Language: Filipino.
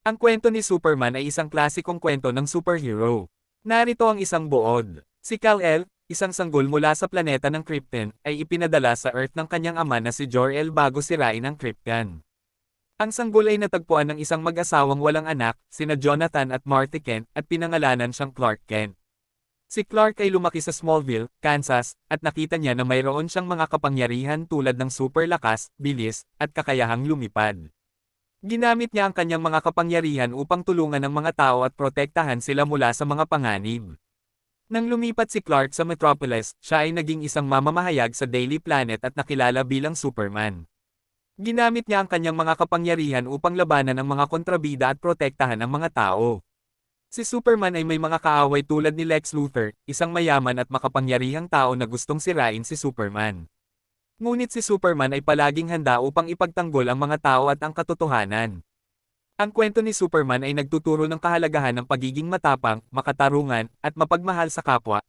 Ang kwento ni Superman ay isang klasikong kwento ng superhero. Narito ang isang buod. Si Kal-El, isang sanggol mula sa planeta ng Krypton, ay ipinadala sa Earth ng kanyang ama na si Jor-El bago sirain ang Krypton. Ang sanggol ay natagpuan ng isang mag-asawang walang anak, sina Jonathan at Marty Kent, at pinangalanan siyang Clark Kent. Si Clark ay lumaki sa Smallville, Kansas, at nakita niya na mayroon siyang mga kapangyarihan tulad ng super lakas, bilis, at kakayahang lumipad. Ginamit niya ang kanyang mga kapangyarihan upang tulungan ang mga tao at protektahan sila mula sa mga panganib. Nang lumipat si Clark sa Metropolis, siya ay naging isang mamamahayag sa Daily Planet at nakilala bilang Superman. Ginamit niya ang kanyang mga kapangyarihan upang labanan ang mga kontrabida at protektahan ang mga tao. Si Superman ay may mga kaaway tulad ni Lex Luthor, isang mayaman at makapangyarihang tao na gustong sirain si Superman. Ngunit si Superman ay palaging handa upang ipagtanggol ang mga tao at ang katotohanan. Ang kwento ni Superman ay nagtuturo ng kahalagahan ng pagiging matapang, makatarungan, at mapagmahal sa kapwa,